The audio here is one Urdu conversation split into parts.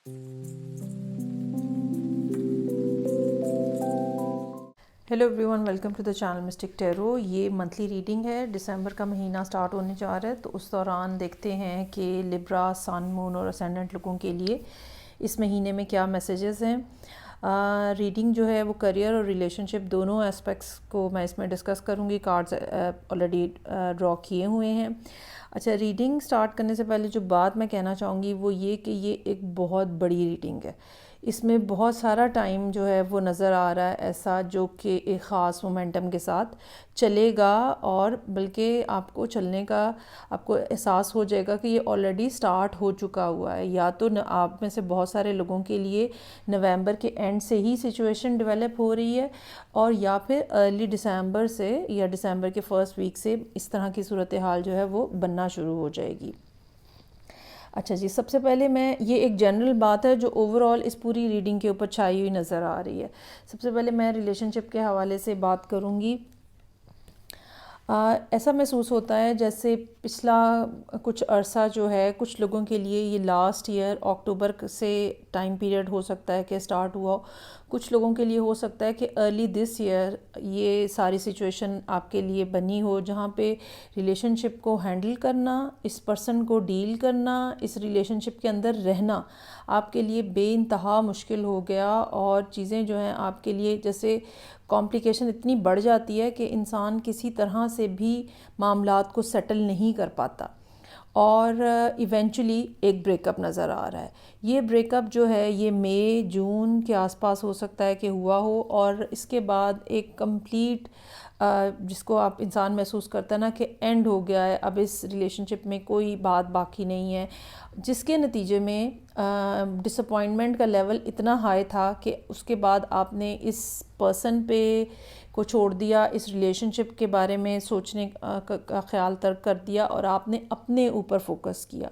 Hello everyone, welcome to the channel mystic tarot. یہ منتھلی ریڈنگ ہے، دسمبر کا مہینہ سٹارٹ ہونے جا رہا ہے، تو اس دوران دیکھتے ہیں کہ لبرا، سن، مون اور اسینڈنٹ لوگوں کے لیے اس مہینے میں کیا میسیجز ہیں۔ ریڈنگ جو ہے وہ کریئر اور ریلیشن شپ دونوں اسپیکٹس کو میں اس میں ڈسکس کروں گی۔ کارڈز آلریڈی ڈرا کیے ہوئے ہیں۔ اچھا، ریڈنگ سٹارٹ کرنے سے پہلے جو بات میں کہنا چاہوں گی وہ یہ کہ یہ ایک بہت بڑی ریڈنگ ہے۔ اس میں بہت سارا ٹائم جو ہے وہ نظر آ رہا ہے ایسا جو کہ ایک خاص مومنٹم کے ساتھ چلے گا، اور بلکہ آپ کو چلنے کا آپ کو احساس ہو جائے گا کہ یہ آلریڈی سٹارٹ ہو چکا ہوا ہے۔ یا تو آپ میں سے بہت سارے لوگوں کے لیے نومبر کے اینڈ سے ہی سچویشن ڈیولپ ہو رہی ہے، اور یا پھر ارلی دسمبر سے یا دسمبر کے فرسٹ ویک سے اس طرح کی صورتحال جو ہے وہ بننا شروع ہو جائے گی۔ اچھا جی، سب سے پہلے میں یہ ایک جنرل بات ہے جو اوور آل اس پوری ریڈنگ کے اوپر چھائی ہوئی نظر آ رہی ہے۔ سب سے پہلے میں ریلیشن شپ کے حوالے سے بات کروں گی۔ ایسا محسوس ہوتا ہے جیسے پچھلا کچھ عرصہ جو ہے کچھ لوگوں کے لیے یہ لاسٹ ایئر اکتوبر سے ٹائم پیریڈ ہو سکتا ہے کہ سٹارٹ ہوا ہو، کچھ لوگوں کے لیے ہو سکتا ہے کہ ارلی دس ایئر یہ ساری سچویشن آپ کے لیے بنی ہو، جہاں پہ ریلیشن شپ کو ہینڈل کرنا، اس پرسن کو ڈیل کرنا، اس ریلیشن شپ کے اندر رہنا آپ کے لیے بے انتہا مشکل ہو گیا، اور چیزیں جو ہیں آپ کے لیے جیسے کمپلیکیشن اتنی بڑھ جاتی ہے کہ انسان کسی طرح سے بھی معاملات کو سیٹل نہیں کر پاتا، اور ایونچولی ایک بریک اپ نظر آ رہا ہے۔ یہ بریک اپ جو ہے یہ مئی جون کے آس پاس ہو سکتا ہے کہ ہوا ہو، اور اس کے بعد ایک کمپلیٹ جس کو آپ انسان محسوس کرتا ہے نا کہ اینڈ ہو گیا ہے، اب اس ریلیشن شپ میں کوئی بات باقی نہیں ہے، جس کے نتیجے میں ڈس اپوائنٹمنٹ کا لیول اتنا ہائی تھا کہ اس کے بعد آپ نے اس پرسن پہ کو چھوڑ دیا، اس ریلیشن شپ کے بارے میں سوچنے کا خیال ترک کر دیا، اور آپ نے اپنے اوپر فوکس کیا۔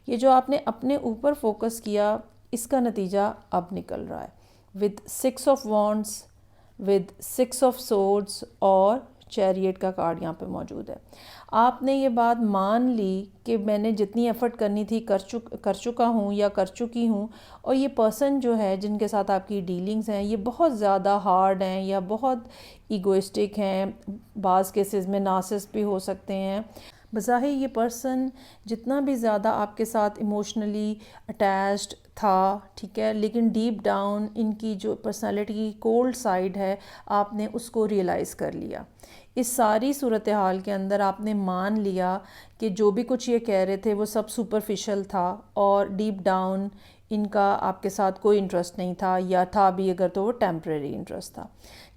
یہ جو آپ نے اپنے اوپر فوکس کیا اس کا نتیجہ اب نکل رہا ہے with 6 of wands, with 6 of swords, اور چیریٹ کا کارڈ یہاں پہ موجود ہے۔ آپ نے یہ بات مان لی کہ میں نے جتنی ایفرٹ کرنی تھی کر چکا ہوں یا کر چکی ہوں، اور یہ پرسن جو ہے جن کے ساتھ آپ کی ڈیلنگز ہیں یہ بہت زیادہ ہارڈ ہیں یا بہت ایگوئسٹک ہیں، بعض کیسز میں نارسسسٹ بھی ہو سکتے ہیں۔ بظاہر یہ پرسن جتنا بھی زیادہ آپ کے ساتھ ایموشنلی اٹیچڈ تھا، ٹھیک ہے، لیکن ڈیپ ڈاؤن ان کی جو پرسنالٹی کی کولڈ سائڈ ہے آپ نے اس کو ریئلائز کر لیا۔ اس ساری صورتحال کے اندر آپ نے مان لیا کہ جو بھی کچھ یہ کہہ رہے تھے وہ سب سپرفیشل تھا، اور ڈیپ ڈاؤن ان کا آپ کے ساتھ کوئی انٹرسٹ نہیں تھا، یا تھا بھی اگر تو وہ ٹیمپریری انٹرسٹ تھا۔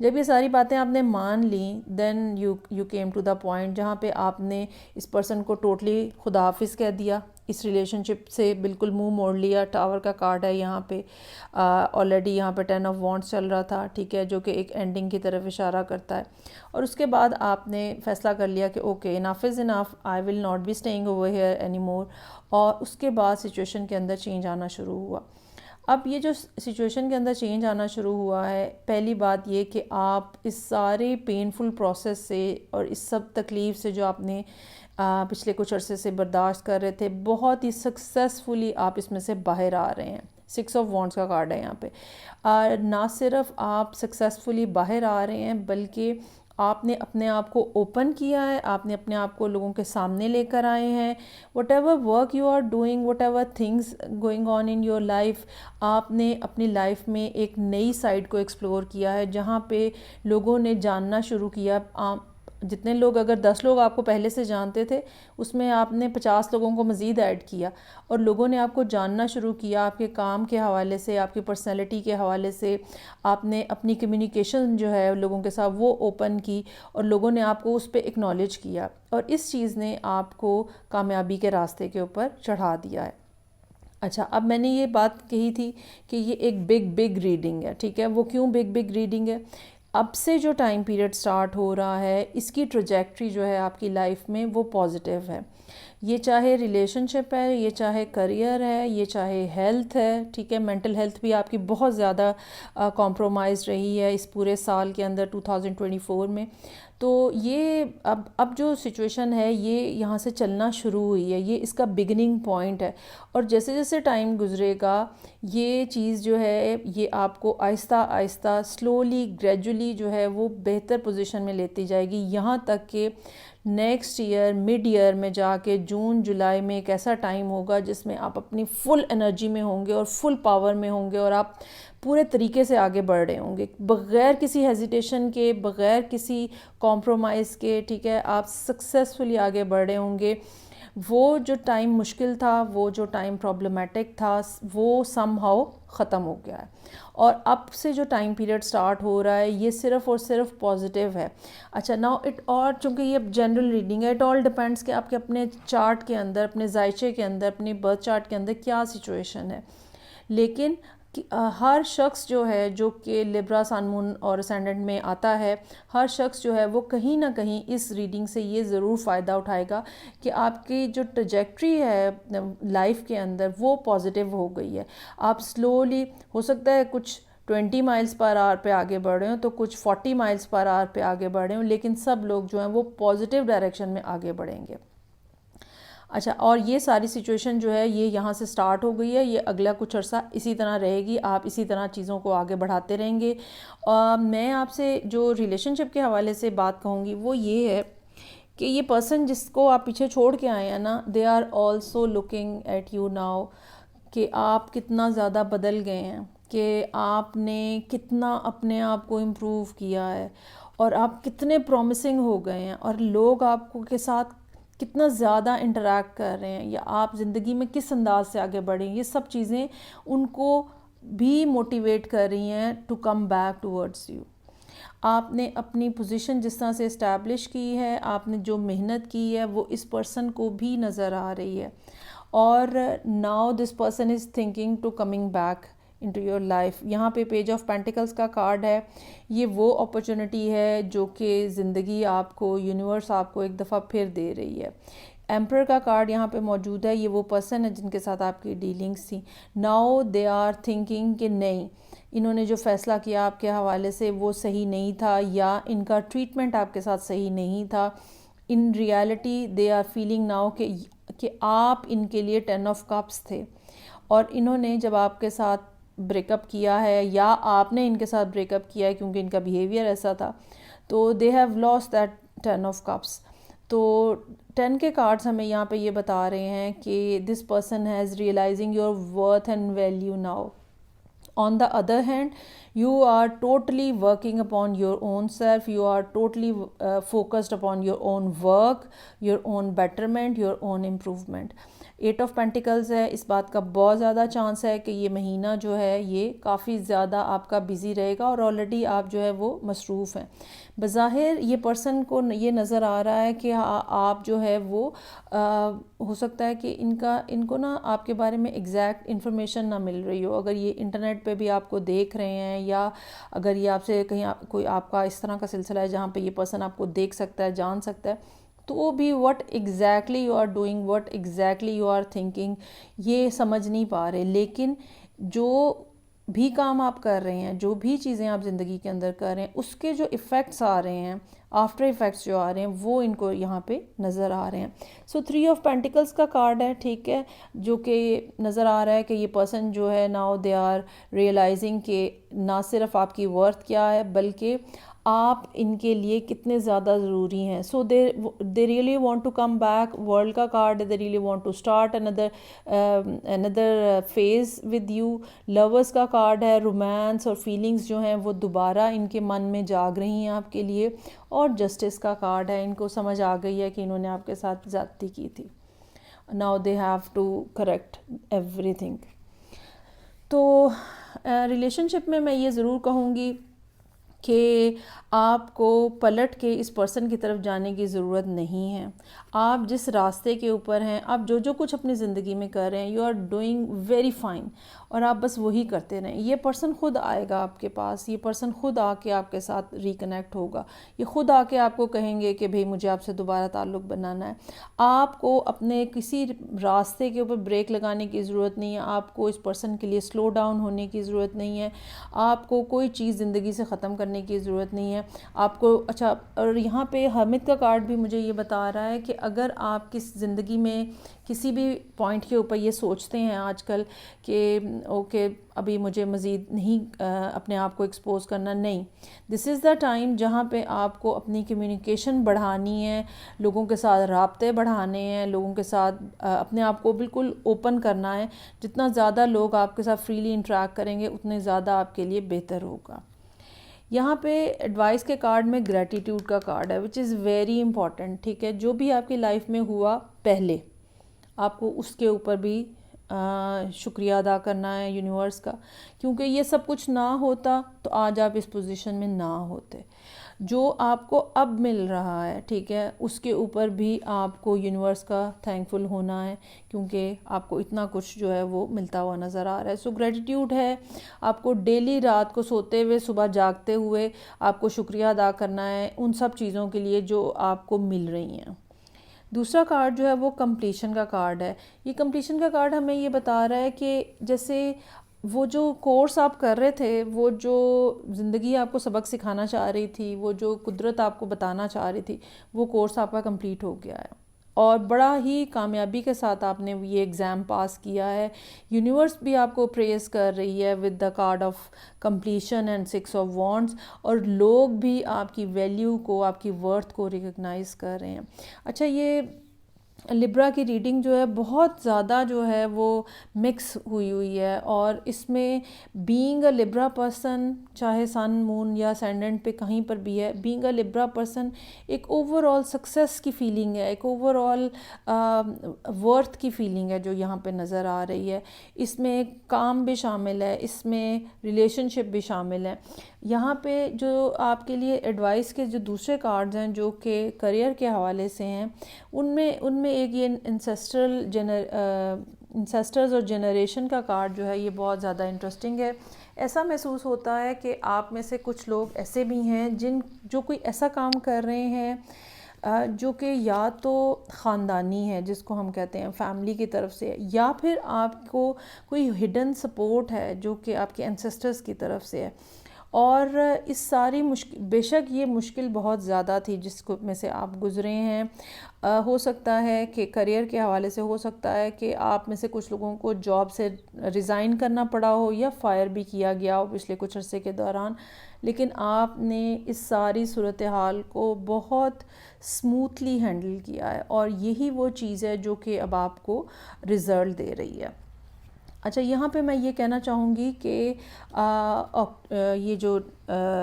جب یہ ساری باتیں آپ نے مان لیں then you came to the point جہاں پہ آپ نے اس پرسن کو ٹوٹلی خدا حافظ کہہ دیا، اس ریلیشن شپ سے بالکل منہ موڑ لیا۔ ٹاور کا کارڈ ہے یہاں پہ، آلریڈی یہاں پہ 10 آف وانڈس چل رہا تھا، ٹھیک ہے، جو کہ ایک اینڈنگ کی طرف اشارہ کرتا ہے، اور اس کے بعد آپ نے فیصلہ کر لیا کہ okay enough is enough, I will not be staying over here any more, اور اس کے بعد سچویشن کے اندر چینج آنا شروع ہوا۔ اب یہ جو سچویشن کے اندر چینج آنا شروع ہوا ہے، پہلی بات یہ کہ آپ اس سارے پینفل پروسیس سے اور اس سب تکلیف سے جو آپ نے پچھلے کچھ عرصے سے برداشت کر رہے تھے، بہت ہی سکسیسفلی آپ اس میں سے باہر آ رہے ہیں۔ 6 آف وانڈس کا کارڈ ہے یہاں پہ۔ نہ صرف آپ سکسیسفلی باہر آ رہے ہیں بلکہ آپ نے اپنے آپ کو اوپن کیا ہے، آپ نے اپنے آپ کو لوگوں کے سامنے لے کر آئے ہیں۔ Whatever work you are doing, whatever things going on in your life, آپ نے اپنی لائف میں ایک نئی سائڈ کو ایکسپلور کیا ہے، جہاں پہ لوگوں نے جاننا شروع کیا۔ جتنے لوگ، اگر 10 لوگ آپ کو پہلے سے جانتے تھے، اس میں آپ نے 50 لوگوں کو مزید ایڈ کیا، اور لوگوں نے آپ کو جاننا شروع کیا آپ کے کام کے حوالے سے، آپ کی پرسنالٹی کے حوالے سے۔ آپ نے اپنی کمیونیکیشن جو ہے لوگوں کے ساتھ وہ اوپن کی، اور لوگوں نے آپ کو اس پہ اکنالج کیا، اور اس چیز نے آپ کو کامیابی کے راستے کے اوپر چڑھا دیا ہے۔ اچھا، اب میں نے یہ بات کہی تھی کہ یہ ایک بگ ریڈنگ ہے، ٹھیک ہے، وہ کیوں بگ ریڈنگ ہے؟ اب سے جو ٹائم پیریڈ سٹارٹ ہو رہا ہے اس کی ٹریجیکٹری جو ہے آپ کی لائف میں وہ پازیٹیو ہے۔ یہ چاہے ریلیشن شپ ہے، یہ چاہے کریئر ہے، یہ چاہے ہیلتھ ہے، ٹھیک ہے، مینٹل ہیلتھ بھی آپ کی بہت زیادہ کمپرومائز رہی ہے اس پورے سال کے اندر 2024 میں۔ تو یہ اب جو سچویشن ہے یہ یہاں سے چلنا شروع ہوئی ہے، یہ اس کا بگننگ پوائنٹ ہے، اور جیسے جیسے ٹائم گزرے گا یہ چیز جو ہے یہ آپ کو آہستہ آہستہ سلولی گریجولی جو ہے وہ بہتر پوزیشن میں لیتی جائے گی، یہاں تک کہ نیکسٹ ایئر مڈ ایئر میں جا کے جون جولائی میں ایک ایسا ٹائم ہوگا جس میں آپ اپنی فل انرجی میں ہوں گے اور فل پاور میں ہوں گے، اور آپ پورے طریقے سے آگے بڑھ رہے ہوں گے بغیر کسی ہیزیٹیشن کے، بغیر کسی کمپرومائز کے، ٹھیک ہے، آپ سکسیسفلی آگے بڑھ رہے ہوں گے۔ وہ جو ٹائم مشکل تھا، وہ جو ٹائم پرابلمٹک تھا، وہ سم ہاؤ ختم ہو گیا ہے، اور اب سے جو ٹائم پیریڈ سٹارٹ ہو رہا ہے یہ صرف اور صرف پازیٹیو ہے۔ اچھا ناؤ اور چونکہ یہ جنرل ریڈنگ ہے، اٹ آل ڈپینڈس کہ آپ کے اپنے چارٹ کے اندر، اپنے ذائچے کے اندر، اپنے برتھ چارٹ کے اندر کیا سچویشن ہے، لیکن ہر شخص جو ہے جو کہ لیبرا سن مون اور اسینڈنٹ میں آتا ہے، ہر شخص جو ہے وہ کہیں نہ کہیں اس ریڈنگ سے یہ ضرور فائدہ اٹھائے گا کہ آپ کی جو ٹریجیکٹری ہے لائف کے اندر وہ پازیٹیو ہو گئی ہے۔ آپ سلولی، ہو سکتا ہے کچھ 20 مائلز پر آور پہ آگے بڑھ رہے ہوں، تو کچھ 40 مائلز پر آور پہ آگے بڑھ رہے ہوں، لیکن سب لوگ جو ہیں وہ پازیٹیو ڈائریکشن میں آگے بڑھیں گے۔ اچھا، اور یہ ساری سچویشن جو ہے یہ یہاں سے سٹارٹ ہو گئی ہے، یہ اگلا کچھ عرصہ اسی طرح رہے گی، آپ اسی طرح چیزوں کو آگے بڑھاتے رہیں گے۔ میں آپ سے جو ریلیشن شپ کے حوالے سے بات کہوں گی وہ یہ ہے کہ یہ پرسن جس کو آپ پیچھے چھوڑ کے آئے ہیں نا، they are also looking at you now, کہ آپ کتنا زیادہ بدل گئے ہیں، کہ آپ نے کتنا اپنے آپ کو امپروو کیا ہے، اور آپ کتنے پرومسنگ ہو گئے ہیں، اور لوگ آپ کو کے ساتھ کتنا زیادہ انٹریکٹ کر رہے ہیں، یا آپ زندگی میں کس انداز سے آگے بڑھیں، یہ سب چیزیں ان کو بھی موٹیویٹ کر رہی ہیں to come back towards you. آپ نے اپنی پوزیشن جس طرح سے اسٹیبلش کی ہے، آپ نے جو محنت کی ہے وہ اس پرسن کو بھی نظر آ رہی ہے، اور now this person is thinking to coming back into your life. یہاں پہ پیج آف پینٹیکلز کا کارڈ ہے، یہ وہ اپرچونٹی ہے جو کہ زندگی آپ کو، یونیورس آپ کو ایک دفعہ پھر دے رہی ہے۔ ایمپرر کا کارڈ یہاں پہ موجود ہے، یہ وہ پرسن ہے جن کے ساتھ آپ کی ڈیلنگس تھیں۔ ناؤ دے آر تھنکنگ کہ نہیں، انہوں نے جو فیصلہ کیا آپ کے حوالے سے وہ صحیح نہیں تھا، یا ان کا ٹریٹمنٹ آپ کے ساتھ صحیح نہیں تھا۔ In reality they are feeling now کہ آپ ان کے لیے 10 آف کپس تھے، اور انہوں نے جب آپ کے ساتھ بریک اپ کیا ہے، یا آپ نے ان کے ساتھ بریک اپ کیا ہے کیونکہ ان کا بیہیویئر ایسا تھا، تو they have lost that 10 of cups. تو 10 کے کارڈز ہمیں یہاں پہ یہ بتا رہے ہیں کہ this person has realising your worth and value now. On the other hand, you are totally working upon your own self, you are totally focused upon your own work, your own betterment, your own improvement. 8 of پینٹیکلز ہے، اس بات کا بہت زیادہ چانس ہے کہ یہ مہینہ جو ہے یہ کافی زیادہ آپ کا بزی رہے گا، اور آلریڈی آپ جو ہے وہ مصروف ہیں۔ بظاہر یہ پرسن کو یہ نظر آ رہا ہے کہ آپ جو ہے وہ ہو سکتا ہے کہ ان کو نا آپ کے بارے میں ایگزیکٹ انفارمیشن نہ مل رہی ہو، اگر یہ انٹرنیٹ پہ بھی آپ کو دیکھ رہے ہیں، یا اگر یہ آپ سے کہیں کوئی آپ کا اس طرح کا سلسلہ ہے جہاں پہ یہ پرسن آپ کو دیکھ سکتا ہے، جان سکتا ہے، تو وہ بھی what exactly you are doing, what exactly you are thinking یہ سمجھ نہیں پا رہے، لیکن جو بھی کام آپ کر رہے ہیں، جو بھی چیزیں آپ زندگی کے اندر کر رہے ہیں، اس کے جو ایفیکٹس آ رہے ہیں، آفٹر ایفیکٹس جو آ رہے ہیں، وہ ان کو یہاں پہ نظر آ رہے ہیں۔ سو 3 آف پینٹیکلز کا کارڈ ہے، ٹھیک ہے، جو کہ نظر آ رہا ہے کہ یہ پرسن جو ہے ناؤ دے آر ریئلائزنگ کہ نہ صرف آپ کی ورتھ کیا ہے بلکہ آپ ان کے لیے کتنے زیادہ ضروری ہیں۔ So they really want to come back. World کا کارڈ ہے، they really want to start اندر فیز ود یو۔ لورز کا کارڈ ہے، رومانس اور فیلنگز جو ہیں وہ دوبارہ ان کے من میں جاگ رہی ہیں آپ کے لیے۔ اور جسٹس کا کارڈ ہے، ان کو سمجھ آ گئی ہے کہ انہوں نے آپ کے ساتھ زیادتی کی تھی، now they have to correct everything. تو ریلیشن شپ میں میں یہ ضرور کہوں گی کہ آپ کو پلٹ کے اس پرسن کی طرف جانے کی ضرورت نہیں ہے۔ آپ جس راستے کے اوپر ہیں، آپ جو کچھ اپنی زندگی میں کر رہے ہیں، you are doing very fine, اور آپ بس وہی کرتے رہیں۔ یہ پرسن خود آئے گا آپ کے پاس، یہ پرسن خود آ کے آپ کے ساتھ ریکنیکٹ ہوگا، یہ خود آ کے آپ کو کہیں گے کہ بھئی مجھے آپ سے دوبارہ تعلق بنانا ہے۔ آپ کو اپنے کسی راستے کے اوپر بریک لگانے کی ضرورت نہیں ہے، آپ کو اس پرسن کے لیے سلو ڈاؤن ہونے کی ضرورت نہیں ہے، آپ کو کوئی چیز زندگی سے ختم کرنے کرنے کی ضرورت نہیں ہے آپ کو. اچھا، اور یہاں پہ حامد کا کارڈ بھی مجھے یہ بتا رہا ہے کہ اگر آپ کس زندگی میں کسی بھی پوائنٹ کے اوپر یہ سوچتے ہیں آج کل کہ اوکے ابھی مجھے مزید نہیں اپنے آپ کو ایکسپوز کرنا، نہیں، دس از دا ٹائم جہاں پہ آپ کو اپنی کمیونیکیشن بڑھانی ہے، لوگوں کے ساتھ رابطے بڑھانے ہیں، لوگوں کے ساتھ اپنے آپ کو بالکل اوپن کرنا ہے. جتنا زیادہ لوگ آپ کے ساتھ فریلی انٹریکٹ کریں گے اتنے زیادہ آپ کے لیے بہتر ہوگا. یہاں پہ ایڈوائس کے کارڈ میں گریٹیٹیوڈ کا کارڈ ہے وچ از ویری امپورٹنٹ. ٹھیک ہے، جو بھی آپ کی لائف میں ہوا پہلے آپ کو اس کے اوپر بھی شکریہ ادا کرنا ہے یونیورس کا، کیونکہ یہ سب کچھ نہ ہوتا تو آج آپ اس پوزیشن میں نہ ہوتے. جو آپ کو اب مل رہا ہے ٹھیک ہے اس کے اوپر بھی آپ کو یونیورس کا تھینکفل ہونا ہے، کیونکہ آپ کو اتنا کچھ جو ہے وہ ملتا ہوا نظر آ رہا ہے. سو گریٹیٹیوڈ ہے آپ کو ڈیلی رات کو سوتے ہوئے صبح جاگتے ہوئے آپ کو شکریہ ادا کرنا ہے ان سب چیزوں کے لیے جو آپ کو مل رہی ہیں. دوسرا کارڈ جو ہے وہ کمپلیشن کا کارڈ ہے. یہ کمپلیشن کا کارڈ ہمیں یہ بتا رہا ہے کہ جیسے وہ جو کورس آپ کر رہے تھے، وہ جو زندگی آپ کو سبق سکھانا چاہ رہی تھی، وہ جو قدرت آپ کو بتانا چاہ رہی تھی، وہ کورس آپ کا کمپلیٹ ہو گیا ہے اور بڑا ہی کامیابی کے ساتھ آپ نے یہ ایگزام پاس کیا ہے. یونیورس بھی آپ کو پریز کر رہی ہے with the card of completion and 6 of wands, اور لوگ بھی آپ کی ویلیو کو، آپ کی ورتھ کو ریکگنائز کر رہے ہیں. اچھا، یہ لبرا کی ریڈنگ جو ہے بہت زیادہ جو ہے وہ مکس ہوئی ہے، اور اس میں بینگ اے لبرا پرسن، چاہے سن مون یا سینڈنٹ پہ کہیں پر بھی ہے، بینگ اے لبرا پرسن ایک اوور آل سکسیس کی فیلنگ ہے، ایک اوور آل ورتھ کی فیلنگ ہے جو یہاں پہ نظر آ رہی ہے. اس میں کام بھی شامل ہے، اس میں ریلیشن شپ بھی شامل ہے. یہاں پہ جو آپ کے لیے ایڈوائس کے جو دوسرے کارڈز ہیں جو کہ کریئر کے حوالے سے ہیں، ان میں ایک یہ انسیسٹرز اور جنریشن کا کارڈ جو ہے یہ بہت زیادہ انٹرسٹنگ ہے. ایسا محسوس ہوتا ہے کہ آپ میں سے کچھ لوگ ایسے بھی ہیں جو کوئی ایسا کام کر رہے ہیں جو کہ یا تو خاندانی ہے، جس کو ہم کہتے ہیں فیملی کی طرف سے، یا پھر آپ کو کوئی ہڈن سپورٹ ہے جو کہ آپ کے انسیسٹرز کی طرف سے ہے. اور اس ساری بے شک یہ مشکل بہت زیادہ تھی جس کو میں سے آپ گزرے ہیں. ہو سکتا ہے کہ کریئر کے حوالے سے ہو سکتا ہے کہ آپ میں سے کچھ لوگوں کو جاب سے ریزائن کرنا پڑا ہو یا فائر بھی کیا گیا ہو پچھلے کچھ عرصے کے دوران، لیکن آپ نے اس ساری صورتحال کو بہت سموتھلی ہینڈل کیا ہے، اور یہی وہ چیز ہے جو کہ اب آپ کو رزلٹ دے رہی ہے. اچھا، یہاں پہ میں یہ کہنا چاہوں گی کہ یہ جو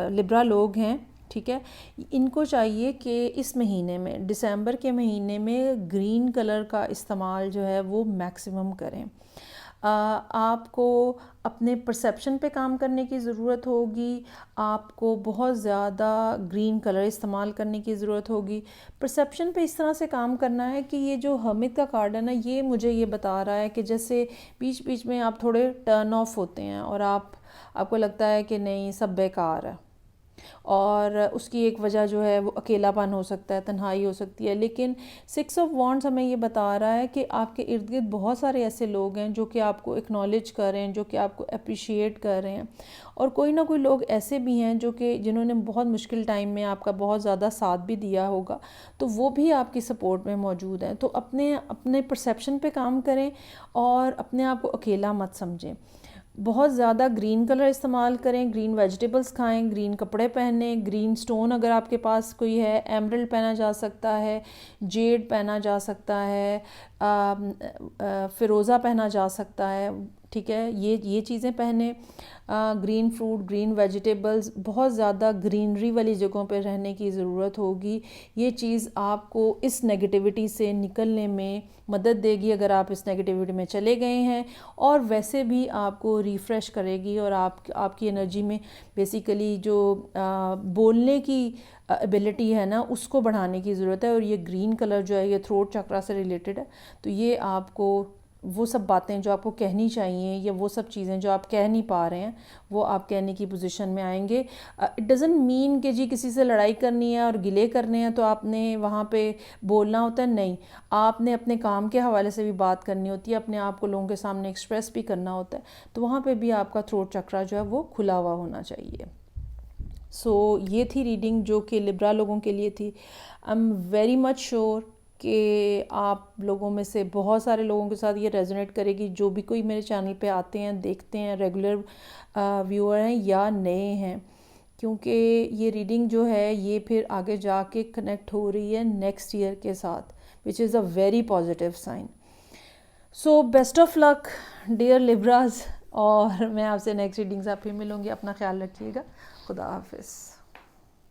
لبرا لوگ ہیں ٹھیک ہے، ان کو چاہیے کہ اس مہینے میں، دسمبر کے مہینے میں، گرین کلر کا استعمال جو ہے وہ میکسیمم کریں. آپ کو اپنے پرسیپشن پہ کام کرنے کی ضرورت ہوگی، آپ کو بہت زیادہ گرین کلر استعمال کرنے کی ضرورت ہوگی. پرسیپشن پہ اس طرح سے کام کرنا ہے کہ یہ جو حامد کا کارڈ ہے نا، یہ مجھے یہ بتا رہا ہے کہ جیسے بیچ بیچ میں آپ تھوڑے ٹرن آف ہوتے ہیں اور آپ کو لگتا ہے کہ نہیں سب بیکار ہے، اور اس کی ایک وجہ جو ہے وہ اکیلا پن ہو سکتا ہے، تنہائی ہو سکتی ہے. لیکن 6 آف وانڈس ہمیں یہ بتا رہا ہے کہ آپ کے ارد گرد بہت سارے ایسے لوگ ہیں جو کہ آپ کو اکنالج کر رہے ہیں، جو کہ آپ کو اپریشیٹ کر رہے ہیں، اور کوئی نہ کوئی لوگ ایسے بھی ہیں جو کہ جنہوں نے بہت مشکل ٹائم میں آپ کا بہت زیادہ ساتھ بھی دیا ہوگا، تو وہ بھی آپ کی سپورٹ میں موجود ہیں. تو اپنے پرسیپشن پہ کام کریں اور اپنے آپ کو اکیلا مت سمجھیں. بہت زیادہ گرین کلر استعمال کریں، گرین ویجیٹیبلز کھائیں، گرین کپڑے پہنیں، گرین سٹون اگر آپ کے پاس کوئی ہے، ایمرلڈ پہنا جا سکتا ہے، جیڈ پہنا جا سکتا ہے، فیروزہ پہنا جا سکتا ہے. ٹھیک ہے، یہ چیزیں پہنیں. گرین فروٹ، گرین ویجیٹیبلز، بہت زیادہ گرینری والی جگہوں پہ رہنے کی ضرورت ہوگی. یہ چیز آپ کو اس نیگیٹیوٹی سے نکلنے میں مدد دے گی اگر آپ اس نیگیٹیوٹی میں چلے گئے ہیں، اور ویسے بھی آپ کو ریفریش کرے گی، اور آپ کی انرجی میں بیسیکلی جو بولنے کی ایبلٹی ہے نا اس کو بڑھانے کی ضرورت ہے. اور یہ گرین کلر جو ہے یہ تھروٹ چکرا سے ریلیٹڈ ہے، تو یہ آپ کو وہ سب باتیں جو آپ کو کہنی چاہیے یا وہ سب چیزیں جو آپ کہہ نہیں پا رہے ہیں وہ آپ کہنے کی پوزیشن میں آئیں گے. اٹ ڈزنٹ مین کہ جی کسی سے لڑائی کرنی ہے اور گلے کرنے ہیں تو آپ نے وہاں پہ بولنا ہوتا ہے، نہیں، آپ نے اپنے کام کے حوالے سے بھی بات کرنی ہوتی ہے، اپنے آپ کو لوگوں کے سامنے ایکسپریس بھی کرنا ہوتا ہے، تو وہاں پہ بھی آپ کا تھروٹ چکرا جو ہے وہ کھلا ہوا ہونا چاہیے. سو یہ تھی ریڈنگ جو کہ لبرا لوگوں کے لیے تھی. I am very much sure کہ آپ لوگوں میں سے بہت سارے لوگوں کے ساتھ یہ ریزونیٹ کرے گی, جو بھی کوئی میرے چینل پہ آتے ہیں, دیکھتے ہیں, ریگولر ویور ہیں یا نئے ہیں, کیونکہ یہ ریڈنگ جو ہے یہ پھر آگے جا کے کنیکٹ ہو رہی ہے نیکسٹ ایئر کے ساتھ, which is a very positive sign. So best of luck dear Libras, اور میں آپ سے نیکسٹ ریڈنگ سے پھر ملوں گی. اپنا خیال رکھیے گا. خدا حافظ.